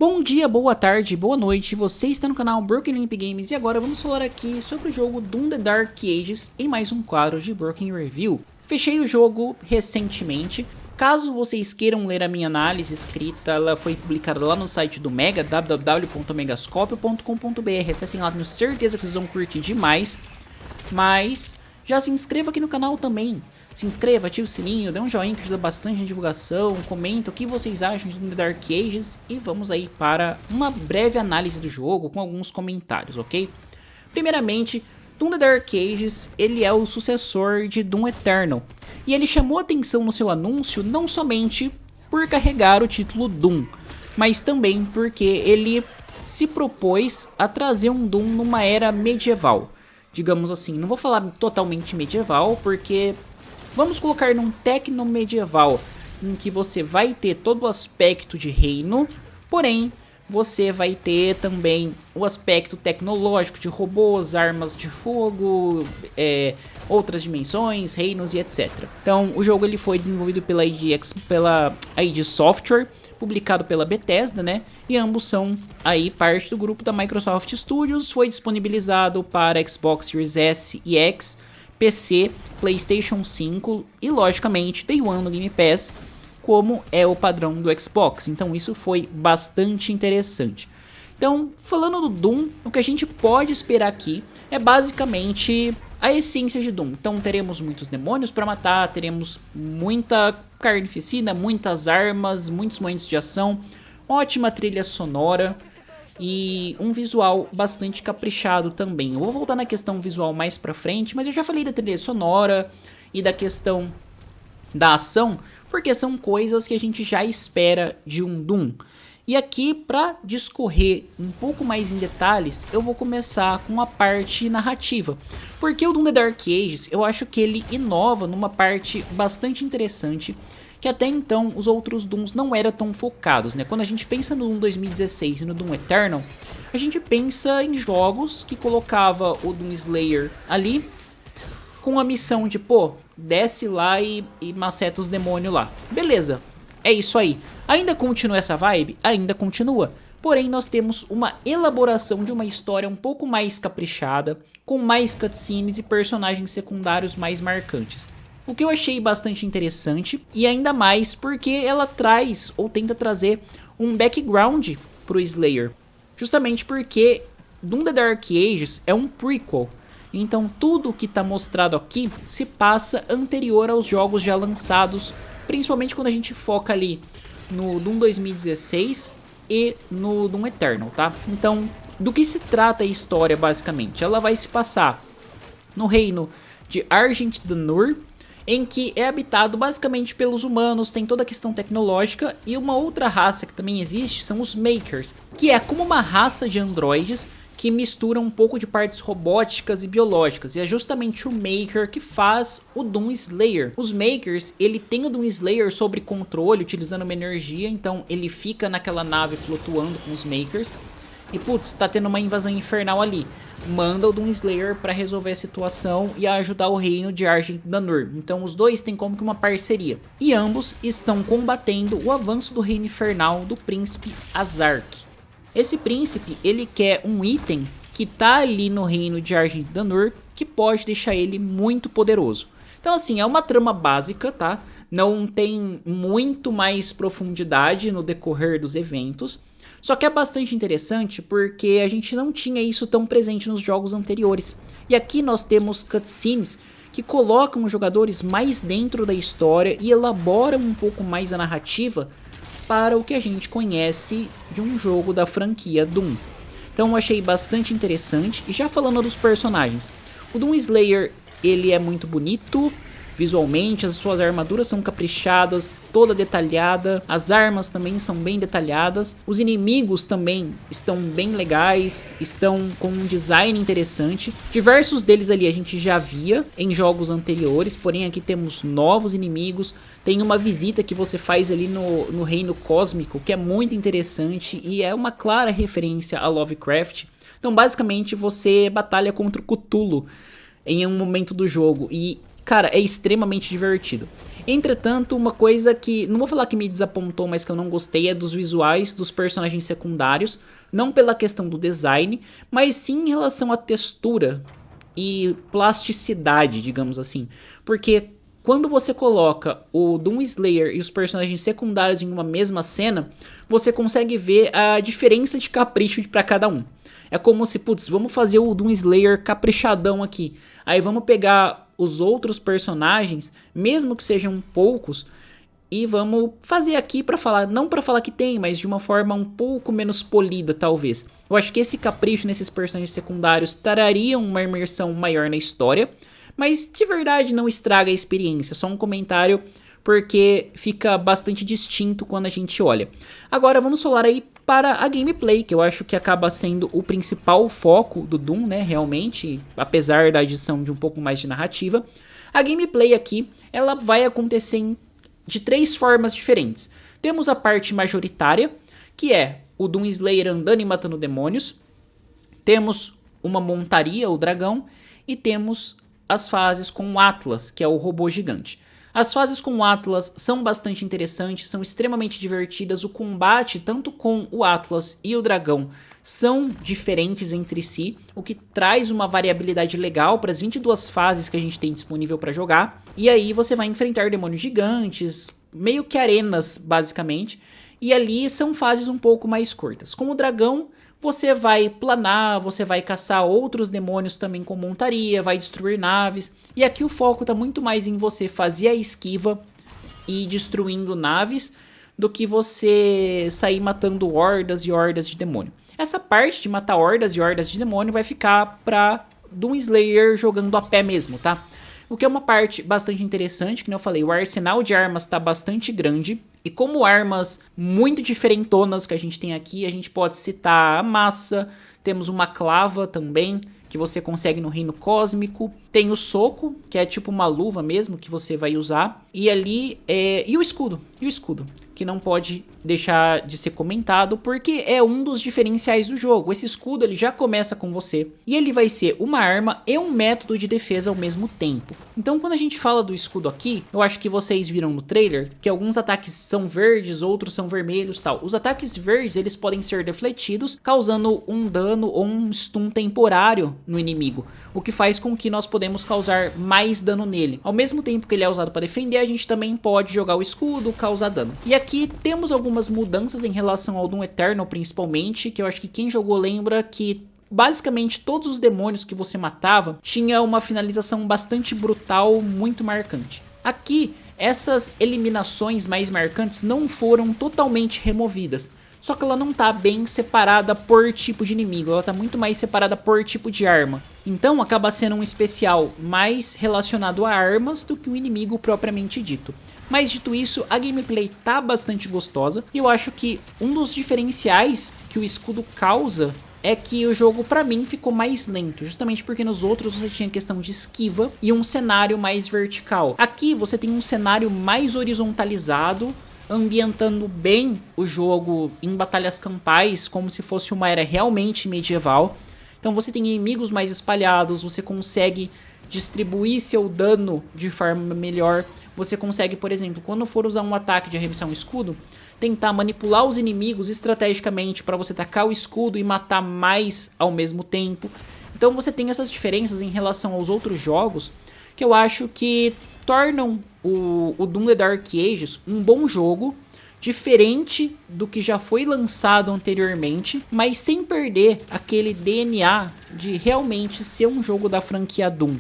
Bom dia, boa tarde, boa noite, você está no canal Broken Limp Games e agora vamos falar aqui sobre o jogo Doom The Dark Ages em mais um quadro de Broken Review. Fechei o jogo recentemente, caso vocês queiram ler a minha análise escrita, ela foi publicada lá no site do Mega, www.megascopio.com.br, acessem lá, tenho certeza que vocês vão curtir demais, mas já se inscreva aqui no canal também. Se inscreva, ative o sininho, dê um joinha que ajuda bastante na divulgação, comenta o que vocês acham de The Dark Ages e vamos aí para uma breve análise do jogo com alguns comentários, ok? Primeiramente, Doom The Dark Ages, ele é o sucessor de Doom Eternal e ele chamou atenção no seu anúncio não somente por carregar o título Doom, mas também porque ele se propôs a trazer um Doom numa era medieval, digamos assim. Não vou falar totalmente medieval porque vamos colocar num tecno medieval, em que você vai ter todo o aspecto de reino, porém você vai ter também o aspecto tecnológico de robôs, armas de fogo, outras dimensões, reinos e etc. Então o jogo ele foi desenvolvido pela id Software, publicado pela Bethesda, né? E ambos são aí parte do grupo da Microsoft Studios. Foi disponibilizado para Xbox Series S e X, PC, PlayStation 5 e logicamente Day One no Game Pass, como é o padrão do Xbox. Então isso foi bastante interessante. Então, falando do Doom, o que a gente pode esperar aqui é basicamente a essência de Doom. Então teremos muitos demônios para matar, teremos muita carnificina, muitas armas, muitos momentos de ação, ótima trilha sonora e um visual bastante caprichado também. Eu vou voltar na questão visual mais pra frente, mas eu já falei da trilha sonora e da questão da ação, porque são coisas que a gente já espera de um Doom. E aqui, para discorrer um pouco mais em detalhes, eu vou começar com a parte narrativa, porque o Doom The Dark Ages, eu acho que ele inova numa parte bastante interessante, que até então os outros Dooms não eram tão focados, né? Quando a gente pensa no Doom 2016 e no Doom Eternal, a gente pensa em jogos que colocava o Doom Slayer ali com a missão de, pô, desce lá e maceta os demônios lá. Beleza, é isso aí. Ainda continua essa vibe? Ainda continua. Porém, nós temos uma elaboração de uma história um pouco mais caprichada, com mais cutscenes e personagens secundários mais marcantes. O que eu achei bastante interessante, e ainda mais porque ela traz ou tenta trazer um background pro Slayer. Justamente porque Doom The Dark Ages é um prequel. Então tudo que está mostrado aqui se passa anterior aos jogos já lançados, principalmente quando a gente foca ali no Doom 2016 e no Doom Eternal, tá? Então, do que se trata a história basicamente? Ela vai se passar no reino de Argent D'Nur, em que é habitado basicamente pelos humanos, tem toda a questão tecnológica, e uma outra raça que também existe são os Makers, que é como uma raça de androides que misturam um pouco de partes robóticas e biológicas, e é justamente o Maker que faz o Doom Slayer. Os Makers, ele tem o Doom Slayer sob controle, utilizando uma energia, então ele fica naquela nave flutuando com os Makers, e putz, tá tendo uma invasão infernal ali. Manda o Doom Slayer para resolver a situação e ajudar o reino de Argent D'Nur. Então os dois têm como que uma parceria. E ambos estão combatendo o avanço do reino infernal do príncipe Azark. Esse príncipe, ele quer um item que tá ali no reino de Argent D'Nur, que pode deixar ele muito poderoso. Então assim, é uma trama básica, tá? Não tem muito mais profundidade no decorrer dos eventos. Só que é bastante interessante porque a gente não tinha isso tão presente nos jogos anteriores. E aqui nós temos cutscenes que colocam os jogadores mais dentro da história e elaboram um pouco mais a narrativa para o que a gente conhece de um jogo da franquia Doom. Então eu achei bastante interessante. E já falando dos personagens, o Doom Slayer, ele é muito bonito visualmente, as suas armaduras são caprichadas, toda detalhada, as armas também são bem detalhadas, os inimigos também estão bem legais, estão com um design interessante, diversos deles ali a gente já via em jogos anteriores, porém aqui temos novos inimigos, tem uma visita que você faz ali no reino cósmico, que é muito interessante e é uma clara referência a Lovecraft. Então basicamente você batalha contra o Cthulhu em um momento do jogo e cara, é extremamente divertido. Entretanto, uma coisa que, não vou falar que me desapontou, mas que eu não gostei é dos visuais dos personagens secundários. Não pela questão do design, mas sim em relação à textura e plasticidade, digamos assim. Porque quando você coloca o Doom Slayer e os personagens secundários em uma mesma cena, você consegue ver a diferença de capricho para cada um. É como se, putz, vamos fazer o Doom Slayer caprichadão aqui. Aí vamos pegar os outros personagens, mesmo que sejam poucos, e vamos fazer aqui pra falar, não pra falar que tem, mas de uma forma um pouco menos polida, talvez. Eu acho que esse capricho nesses personagens secundários trariam uma imersão maior na história, mas de verdade não estraga a experiência, só um comentário porque fica bastante distinto quando a gente olha. Agora vamos falar aí para a gameplay, que eu acho que acaba sendo o principal foco do Doom, né, realmente, apesar da adição de um pouco mais de narrativa. A gameplay aqui, ela vai acontecer de 3 formas diferentes. Temos a parte majoritária, que é o Doom Slayer andando e matando demônios. Temos uma montaria, o dragão, e temos as fases com o Atlas, que é o robô gigante. As fases com o Atlas são bastante interessantes, são extremamente divertidas. O combate, tanto com o Atlas e o dragão, são diferentes entre si, o que traz uma variabilidade legal para as 22 fases que a gente tem disponível para jogar. E aí você vai enfrentar demônios gigantes, meio que arenas, basicamente. E ali são fases um pouco mais curtas. Com o dragão, você vai planar, você vai caçar outros demônios também com montaria, vai destruir naves. E aqui o foco está muito mais em você fazer a esquiva e destruindo naves do que você sair matando hordas e hordas de demônio. Essa parte de matar hordas e hordas de demônio vai ficar para Doom Slayer jogando a pé mesmo, tá? O que é uma parte bastante interessante, que eu falei, o arsenal de armas está bastante grande. E como armas muito diferentonas que a gente tem aqui, a gente pode citar a massa, temos uma clava também, que você consegue no reino cósmico. Tem o soco, que é tipo uma luva mesmo, que você vai usar. E ali, e o escudo, que não pode deixar de ser comentado, porque é um dos diferenciais do jogo. Esse escudo ele já começa com você, e ele vai ser uma arma e um método de defesa ao mesmo tempo. Então quando a gente fala do escudo aqui, eu acho que vocês viram no trailer, que alguns ataques são verdes, outros são vermelhos tal. Os ataques verdes eles podem ser defletidos, causando um dano ou um stun temporário no inimigo, o que faz com que nós podemos causar mais dano nele. Ao mesmo tempo que ele é usado para defender, a gente também pode jogar o escudo, causar dano. E aqui temos algumas mudanças em relação ao Doom Eternal principalmente, que eu acho que quem jogou lembra que basicamente todos os demônios que você matava tinha uma finalização bastante brutal, muito marcante. Aqui, essas eliminações mais marcantes não foram totalmente removidas, só que ela não tá bem separada por tipo de inimigo, ela tá muito mais separada por tipo de arma. Então acaba sendo um especial mais relacionado a armas do que o inimigo propriamente dito. Mas dito isso, a gameplay tá bastante gostosa e eu acho que um dos diferenciais que o escudo causa é que o jogo pra mim ficou mais lento, justamente porque nos outros você tinha questão de esquiva e um cenário mais vertical. Aqui você tem um cenário mais horizontalizado, ambientando bem o jogo em batalhas campais, como se fosse uma era realmente medieval. Então você tem inimigos mais espalhados, você consegue distribuir seu dano de forma melhor. Você consegue, por exemplo, quando for usar um ataque de arremessar um escudo, tentar manipular os inimigos estrategicamente para você tacar o escudo e matar mais ao mesmo tempo. Então você tem essas diferenças em relação aos outros jogos que eu acho que tornam o Doom The Dark Ages um bom jogo, diferente do que já foi lançado anteriormente, mas sem perder aquele DNA de realmente ser um jogo da franquia Doom.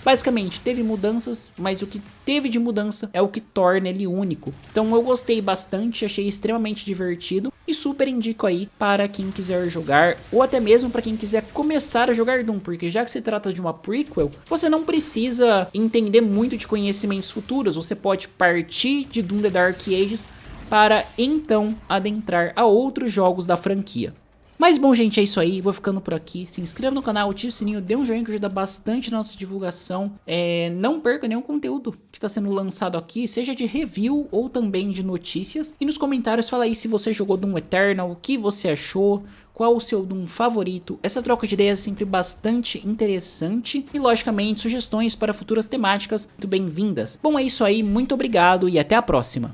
Basicamente, teve mudanças, mas o que teve de mudança é o que torna ele único. Então eu gostei bastante, achei extremamente divertido e super indico aí para quem quiser jogar, ou até mesmo para quem quiser começar a jogar Doom, porque já que se trata de uma prequel, você não precisa entender muito de conhecimentos futuros, você pode partir de Doom The Dark Ages para então adentrar a outros jogos da franquia. Mas bom, gente, é isso aí, vou ficando por aqui. Se inscreva no canal, ative o sininho, dê um joinha que ajuda bastante na nossa divulgação. Não perca nenhum conteúdo que está sendo lançado aqui, seja de review ou também de notícias. E nos comentários fala aí se você jogou Doom Eternal, o que você achou, qual o seu Doom favorito. Essa troca de ideias é sempre bastante interessante e logicamente sugestões para futuras temáticas muito bem-vindas. Bom, é isso aí, muito obrigado e até a próxima.